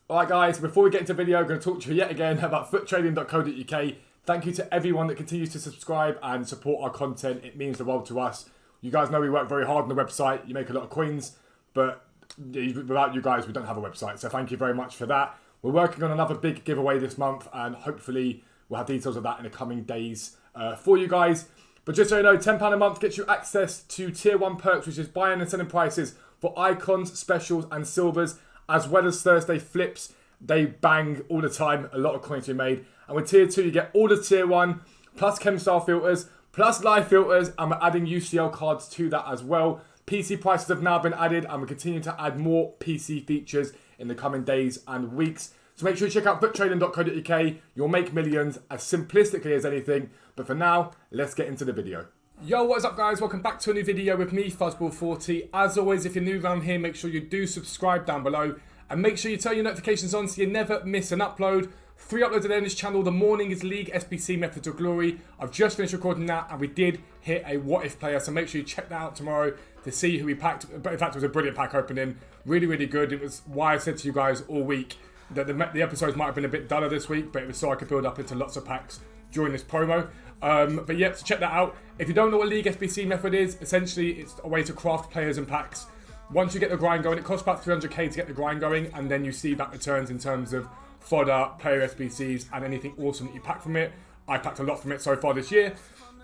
Alright guys, before we get into the video, I'm going to talk to you yet again about Futtrading.co.uk. Thank you to everyone that continues to subscribe and support our content. It means the world to us. You guys know we work very hard on the website. You make a lot of coins, but without you guys, we don't have a website. So thank you very much for that. We're working on another big giveaway this month, and hopefully we'll have details of that in the coming days for you guys. But just so you know, £10 a month gets you access to Tier 1 perks, which is buying and selling prices for icons, specials and silvers, as well as Thursday flips. They bang all the time, a lot of coins to be made. And with Tier 2, you get all the Tier 1, plus Chemstar filters, plus live filters, and we're adding UCL cards to that as well. PC prices have now been added, and we're continuing to add more PC features in the coming days and weeks. So make sure you check out Futtrading.co.uk. You'll make millions as simplistically as anything. But for now, let's get into the video. Yo, what is up guys? Welcome back to a new video with me, Fuzzball40. As always, if you're new around here, make sure you do subscribe down below. And make sure you turn your notifications on so you never miss an upload. 3 uploads a day on this channel. The morning is League SBC Methods of Glory. I've just finished recording that, and we did hit a what if player. So make sure you check that out tomorrow to see who we packed. But in fact, it was a brilliant pack opening. Really, really good. It was why I said to you guys all week that the episodes might have been a bit duller this week, but it was so I could build up into lots of packs during this promo. But yeah, so check that out. If you don't know what League SBC method is, essentially it's a way to craft players and packs. Once you get the grind going, it costs about 300k to get the grind going, and then you see back returns in terms of fodder, player SBCs, and anything awesome that you pack from it. I packed a lot from it so far this year.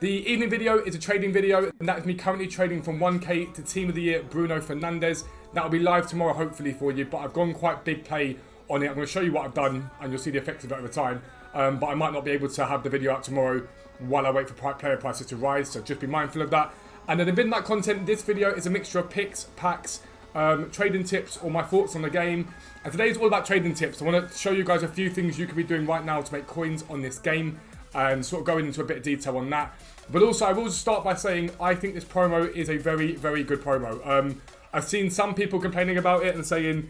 The evening video is a trading video, and that is me currently trading from 1k to Team of the Year Bruno Fernandes. That will be live tomorrow hopefully for you, but I've gone quite big play on it. I'm going to show you what I've done, and you'll see the effects of it over time. But I might not be able to have the video out tomorrow while I wait for player prices to rise, so just be mindful of that. And then within that content, this video is a mixture of picks, packs, trading tips, or my thoughts on the game. And today is all about trading tips. I want to show you guys a few things you could be doing right now to make coins on this game, and sort of going into a bit of detail on that. But also, I will just start by saying I think this promo is a very, very good promo. I've seen some people complaining about it and saying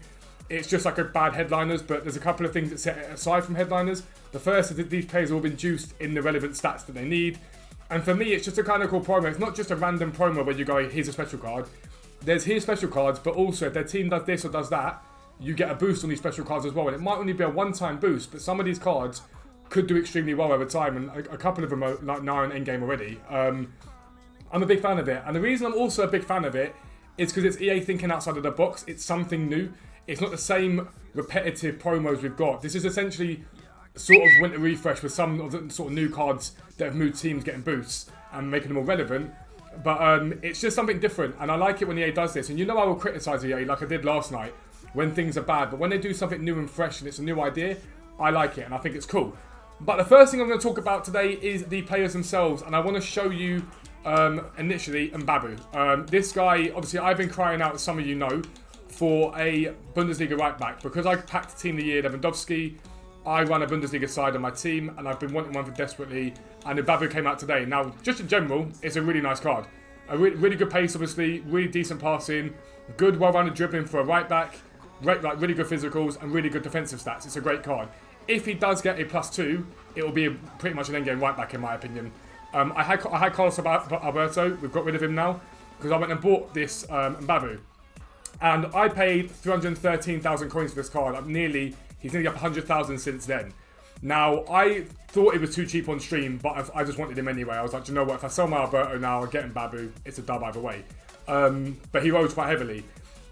it's just like a bad headliners, but there's a couple of things that set it aside from headliners. The first is that these players have all been juiced in the relevant stats that they need. And for me, it's just a kind of cool promo. It's not just a random promo where you go, here's a special card. There's here's special cards, but also if their team does this or does that, you get a boost on these special cards as well. And it might only be a one-time boost, but some of these cards could do extremely well over time. And a couple of them are like now in endgame already. I'm a big fan of it. And the reason I'm also a big fan of it is because it's EA thinking outside of the box. It's something new. It's not the same repetitive promos we've got. This is essentially sort of winter refresh with some of the sort of new cards that have moved teams getting boosts and making them more relevant. But it's just something different, and I like it when EA does this. And you know I will criticise EA like I did last night when things are bad, but when they do something new and fresh and it's a new idea, I like it and I think it's cool. But the first thing I'm going to talk about today is the players themselves, and I want to show you initially Mbabu. This guy, obviously I've been crying out, as some of you know, for a Bundesliga right back because I packed Team of the Year Lewandowski. I run a Bundesliga side on my team, and I've been wanting one for desperately, and Mbabu came out today. Now, just in general, it's a really nice card. A really good pace, obviously, really decent passing, good well-rounded dribbling for a right back, really good physicals, and really good defensive stats. It's a great card. If he does get a +2, it will be pretty much an endgame right back in my opinion. I had Carlos Alberto. We've got rid of him now because I went and bought this Mbabu, and I paid 313,000 coins for this card. He's nearly up 100,000 since then. Now, I thought it was too cheap on stream, but I just wanted him anyway. I was like, you know what, if I sell my Alberto now, I'll get Mbabu. It's a dub either way. But he rose quite heavily.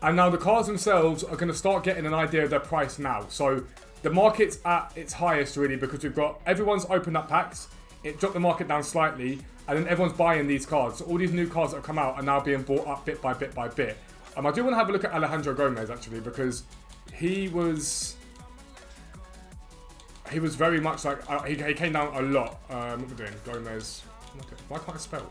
And now the cards themselves are going to start getting an idea of their price now. So the market's at its highest really because everyone's opened up packs. It dropped the market down slightly, and then everyone's buying these cards. So all these new cards that have come out are now being bought up bit by bit by bit. I do want to have a look at Alejandro Gomez actually, because he was very much like, he came down a lot. What we're doing, Gomez. Why can't I spell?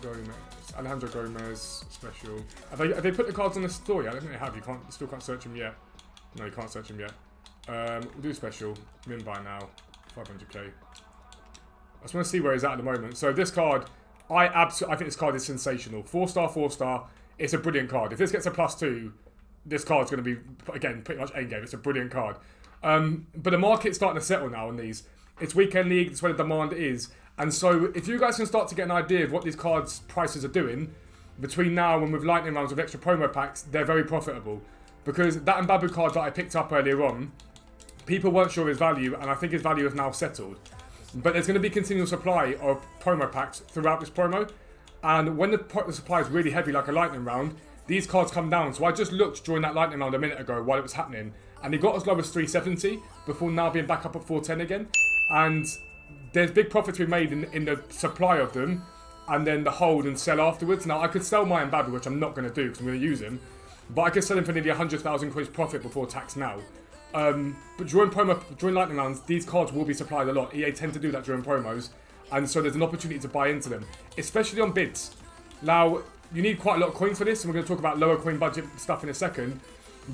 Gomez, Alejandro Gomez, special. Have they put the cards on the story? I don't think they have. You still can't search him yet. No, you can't search him yet. We'll do special. Min by now, 500k. I just want to see where he's at the moment. So this card, I think this card is sensational. 4-star, 4-star. It's a brilliant card. If this gets a +2, this card's going to be, again, pretty much endgame. It's a brilliant card. But the market's starting to settle now on these. It's weekend league, that's where the demand is. And so if you guys can start to get an idea of what these cards' prices are doing, between now and with lightning rounds with extra promo packs, they're very profitable. because that Mbabu card that I picked up earlier on, people weren't sure of his value, and I think his value is now settled. But there's going to be continual supply of promo packs throughout this promo, and when the supply is really heavy, like a lightning round, these cards come down. So I just looked during that lightning round a minute ago while it was happening, and it got as low as 370 before now being back up at 410 again. And there's big profits we made in the supply of them, and then the hold and sell afterwards. Now I could sell my Mbabu, which I'm not going to do because I'm going to use him, but I could sell him for nearly 100,000 coins profit before tax now. But during lightning rounds, these cards will be supplied a lot. EA tend to do that during promos, and so there's an opportunity to buy into them, especially on bids. Now, you need quite a lot of coins for this, and we're going to talk about lower coin budget stuff in a second,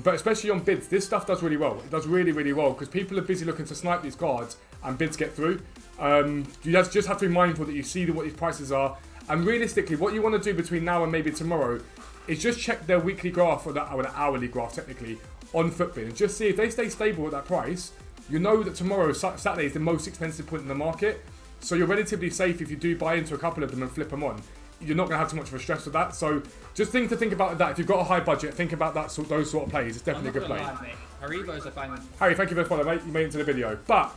but especially on bids, this stuff does really well. It does really, really well, because people are busy looking to snipe these cards, and bids get through. You just have to be mindful that you see what these prices are, and realistically, what you want to do between now and maybe tomorrow is just check their weekly graph, or the hourly graph technically, on Futbin, and just see if they stay stable at that price. You know that tomorrow, Saturday, is the most expensive point in the market, so you're relatively safe if you do buy into a couple of them and flip them on. You're not going to have too much of a stress with that, so just think about that. If you've got a high budget, think about those sort of plays. It's definitely a good play. Haribo's a bang. Harry, thank you for the follow, mate. You made it into the video. But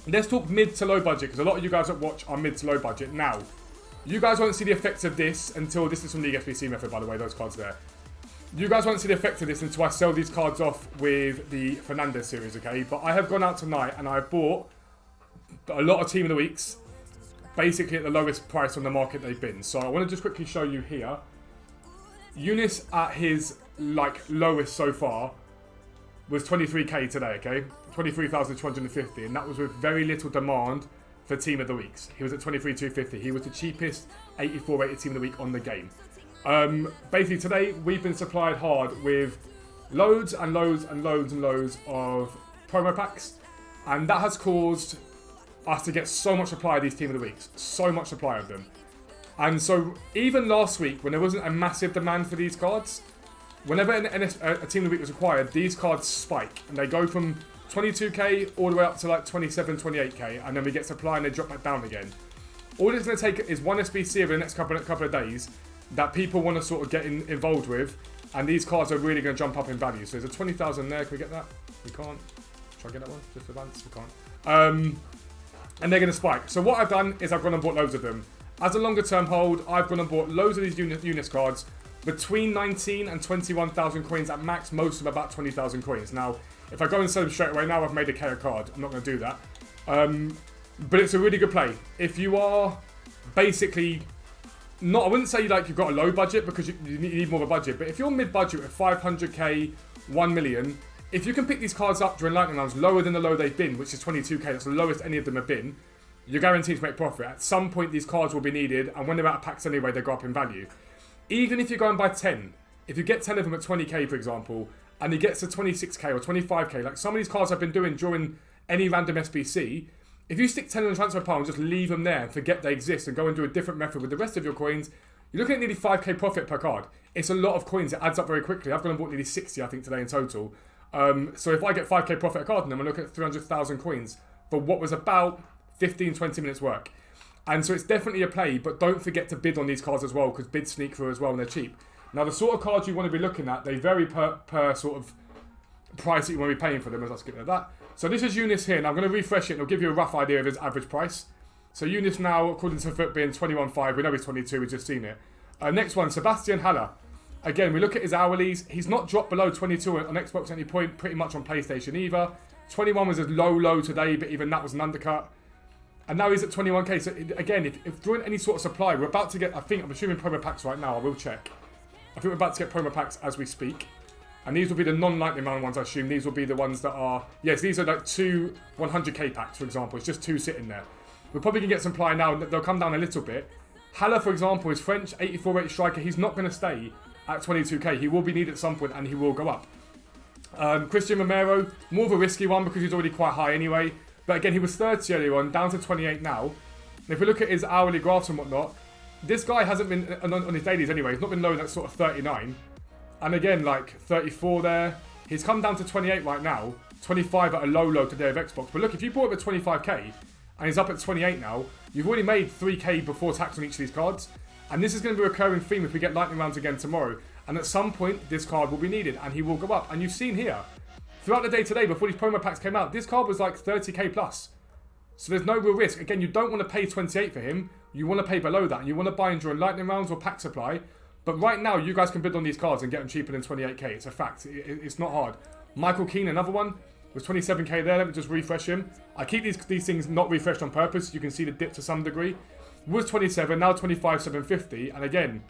let's talk mid to low budget, because a lot of you guys that watch are mid to low budget. Now, you guys won't see the effects of this until, this is from the SBC method, by the way, those cards there. You guys won't see the effect of this until I sell these cards off with the Fernandez series, okay? But I have gone out tonight and I bought a lot of Team of the Weeks, basically at the lowest price on the market they've been. So I want to just quickly show you here. Eunice at his lowest so far was 23k today, okay? 23,250, and that was with very little demand for Team of the Weeks. He was at 23,250. He was the cheapest 84 rated Team of the Week on the game. Basically today we've been supplied hard with loads and loads and loads and loads of promo packs, and that has caused us to get so much supply of these Team of the Weeks, so much supply of them. And so even last week, when there wasn't a massive demand for these cards, whenever a Team of the Week was acquired, these cards spike, and they go from 22k all the way up to like 27, 28k, and then we get supply and they drop back down again. All it's going to take is one SBC over the next couple of days that people want to sort of get involved with, and these cards are really going to jump up in value. So there's a 20,000 there. Can we get that? We can't. Try to get that one just for advance. We can't. And they're going to spike. So what I've done is I've gone and bought loads of them. As a longer term hold, I've gone and bought loads of these Eunice cards between 19 and 21,000 coins at max, most of them about 20,000 coins. Now, if I go and sell them straight away now, I've made a KO card. I'm not going to do that. But it's a really good play. If you are basically not, I wouldn't say you've got a low budget, because you need more of a budget, but if you're mid-budget with 500k, 1 million, if you can pick these cards up during lightning rounds lower than the low they've been, which is 22k, that's the lowest any of them have been, you're guaranteed to make profit. At some point these cards will be needed, and when they're out of packs anyway, they go up in value. Even if you go and buy 10, if you get 10 of them at 20k for example, and it gets to 26k or 25k, like some of these cards I've been doing during any random SBC, if you stick 10 on the transfer pile and just leave them there and forget they exist and go and do a different method with the rest of your coins, you're looking at nearly 5k profit per card. It's a lot of coins. It adds up very quickly. I've gone and bought nearly 60, I think, today in total. So if I get 5k profit a card, then I'm looking at 300,000 coins for what was about 15, 20 minutes work. And so it's definitely a play, but don't forget to bid on these cards as well, because bids sneak through as well and they're cheap. Now, the sort of cards you want to be looking at, they vary per sort of price that you want to be paying for them, as I skip at that. So this is Eunice here. Now I'm going to refresh it and it'll give you a rough idea of his average price. So Eunice now, according to Foot, being 21.5. We know he's 22, we've just seen it. Next one, Sebastian Haller. Again, we look at his hourlies. He's not dropped below 22 on Xbox at any point, pretty much on PlayStation either. 21 was a low today, but even that was an undercut. And now he's at 21k. So again, if during any sort of supply, we're about to get, I'm assuming promo packs right now. I will check. I think we're about to get promo packs as we speak. And these will be the non-lightning round ones, I assume. These will be the ones that are... Yes, these are like 2 100k packs, for example. It's just 2 sitting there. We're probably going to get some supply now, and they'll come down a little bit. Haller, for example, is French, 84 rated striker. He's not going to stay at 22k. He will be needed at some point, and he will go up. Christian Romero, more of a risky one because he's already quite high anyway. But again, he was 30 earlier on, down to 28 now. And if we look at his hourly graphs and whatnot, this guy hasn't been, on his dailies anyway, he's not been low at sort of 39. And again, like 34 there. He's come down to 28 right now. 25 at a low today of Xbox. But look, if you bought him at 25k and he's up at 28 now, you've already made 3k before tax on each of these cards. And this is going to be a recurring theme if we get lightning rounds again tomorrow. And at some point, this card will be needed and he will go up. And you've seen here, throughout the day today, before these promo packs came out, this card was like 30k plus. So there's no real risk. Again, you don't want to pay 28 for him. You want to pay below that. And you want to buy him during lightning rounds or pack supply. But right now, you guys can bid on these cards and get them cheaper than 28k. It's a fact. It's not hard. Michael Keane, another one, was 27k there. Let me just refresh him. I keep these things not refreshed on purpose. You can see the dip to some degree. Was 27, now 25,750. And again,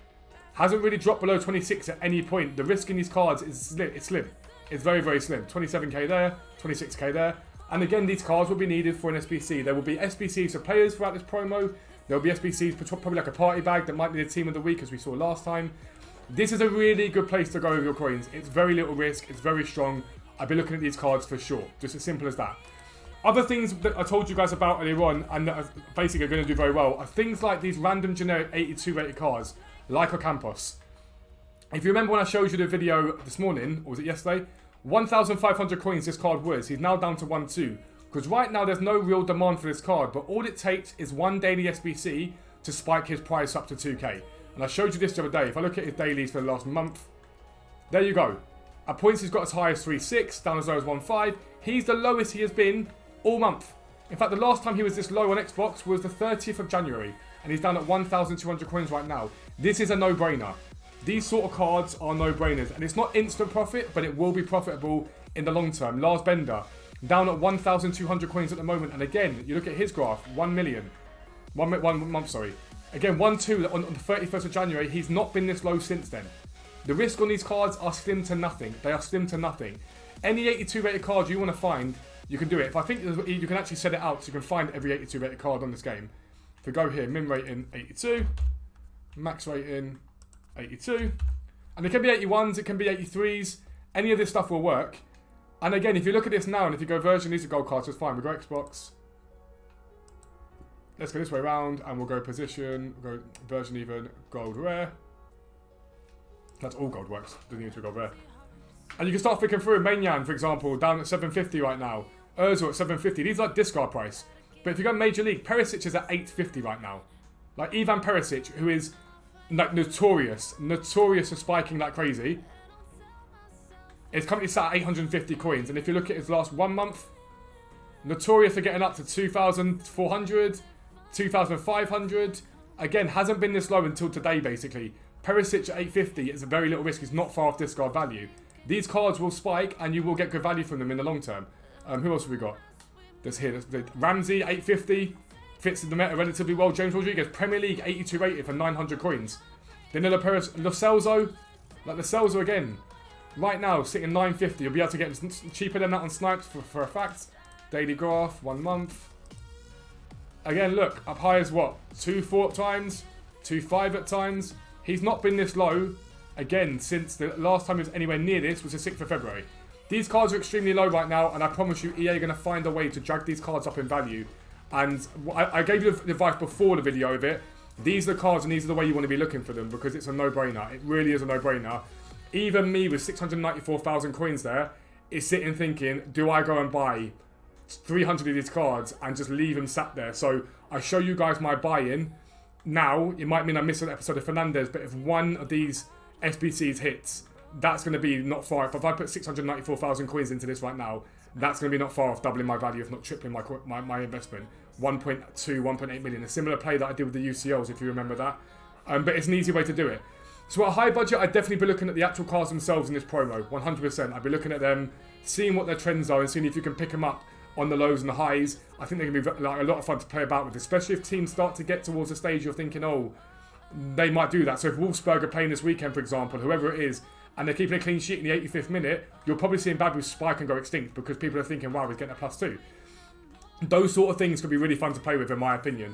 hasn't really dropped below 26 at any point. The risk in these cards is slim. It's slim. It's very, very slim. 27k there, 26k there. And again, these cards will be needed for an SBC. There will be SBCs for players throughout this promo. There will be SBCs for probably like a party bag that might be the team of the week, as we saw last time. This is a really good place to go with your coins. It's very little risk. It's very strong. I'll be looking at these cards for sure. Just as simple as that. Other things that I told you guys about earlier on, and that are basically going to do very well, are things like these random generic 82 rated cards, like Ocampos. If you remember when I showed you the video this morning, or was it yesterday? 1,500 coins this card was. He's now down to 1-2. Because right now there's no real demand for this card, but all it takes is one daily SBC to spike his price up to 2k. And I showed you this the other day. If I look at his dailies for the last month, there you go. At points he's got as high as 3.6, down as low as 1.5. He's the lowest he has been all month. In fact, the last time he was this low on Xbox was the 30th of January. And he's down at 1,200 coins right now. This is a no-brainer. These sort of cards are no-brainers. And it's not instant profit, but it will be profitable in the long term. Lars Bender, down at 1,200 coins at the moment. And again, you look at his graph, 1 million. One month, sorry. Again, 1-2 on the 31st of January. He's not been this low since then. The risk on these cards are slim to nothing. They are slim to nothing. Any 82 rated card you want to find, you can do it. If I think you can actually set it out so you can find every 82 rated card on this game. If we go here, min rating 82, max rating 82, and it can be 81s, it can be 83s. Any of this stuff will work. And again, if you look at this now, and if you go version, these are gold cards, so it's fine. We go Xbox. Let's go this way around, and we'll go position, we'll go version even, gold rare. That's all gold works. Doesn't need to be gold rare. And you can start flicking through. Maignan, for example, down at 750 right now. Ozil at 750. These are like discard price. But if you go Major League, Perisic is at 850 right now. Like Ivan Perisic, who is like notorious for spiking like crazy, is currently sat at 850 coins. And if you look at his last 1 month, notorious for getting up to 2,400, 2,500. Again, hasn't been this low until today, basically. Perisic at 850 is a very little risk. He's not far off discard value. These cards will spike and you will get good value from them in the long term. Who else have we got? There's here. Ramsey, 850. Fits in the meta relatively well. James Rodriguez, Premier League, 82 rated for 900 coins. Danilo Perez, Lo Celso. Like Lo Celso again. Right now, sitting 950. You'll be able to get cheaper than that on Snipes for a fact. Daily graph, 1 month. Again, look. Up high as what? 2.4 at times. 2.5 at times. He's not been this low, again, since the last time he was anywhere near this was the 6th of February. These cards are extremely low right now, and I promise you, EA are going to find a way to drag these cards up in value. And I gave you the advice before the video of it. These are the cards, and these are the way you want to be looking for them, because it's a no-brainer. It really is a no-brainer. Even me with 694,000 coins there is sitting thinking, do I go and buy 300 of these cards and just leave them sat there? So I show you guys my buy-in. Now, it might mean I miss an episode of Fernandez, but if one of these SBCs hits, that's going to be not far. If I put 694,000 coins into this right now, that's going to be not far off doubling my value, if not tripling my investment. 1.2, 1.8 million. A similar play that I did with the UCLs, if you remember that. But it's an easy way to do it. So at a high budget, I'd definitely be looking at the actual cards themselves in this promo. 100%. I'd be looking at them, seeing what their trends are, and seeing if you can pick them up on the lows and the highs. I think they're going to be like a lot of fun to play about with, especially if teams start to get towards the stage you're thinking, oh, they might do that. So if Wolfsburg are playing this weekend, for example, whoever it is, and they're keeping a clean sheet in the 85th minute, you'll probably see Mbappe spike and go extinct because people are thinking, wow, he's getting a +2. Those sort of things could be really fun to play with, in my opinion.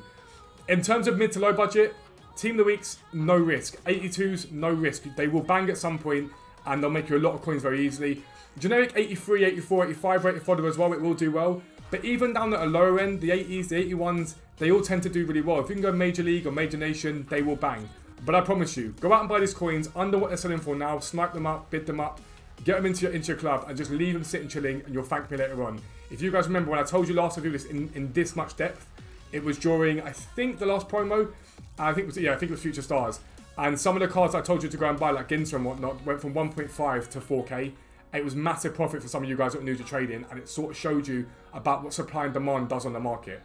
In terms of mid to low budget, Team of the Weeks, no risk. 82s, no risk. They will bang at some point, and they'll make you a lot of coins very easily. Generic 83, 84, 85 rated fodder as well, it will do well. But even down at a lower end, the 80s, the 81s, they all tend to do really well. If you can go Major League or Major Nation, they will bang. But I promise you, go out and buy these coins under what they're selling for now, snipe them up, bid them up, get them into your club, and just leave them sitting chilling, and you'll thank me later on. If you guys remember when I told you last to do this in this much depth, it was during, I think, the last promo. I think it was Future Stars. And some of the cards I told you to go and buy, like Ginter and whatnot, went from 1.5 to 4K. It was massive profit for some of you guys that are new to trading, and it sort of showed you about what supply and demand does on the market.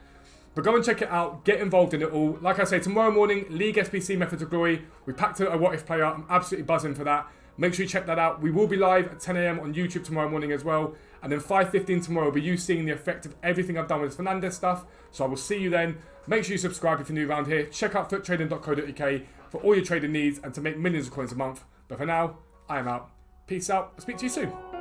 But go and check it out, get involved in it all. Like I say, tomorrow morning, League SBC Methods of Glory. We packed a What If player. I'm absolutely buzzing for that. Make sure you check that out. We will be live at 10 AM on YouTube tomorrow morning as well. And then 5:15 tomorrow will be you seeing the effect of everything I've done with Fernandez stuff. So I will see you then. Make sure you subscribe if you're new around here. Check out futtrading.co.uk for all your trading needs and to make millions of coins a month. But for now, I am out. Peace out. I'll speak to you soon.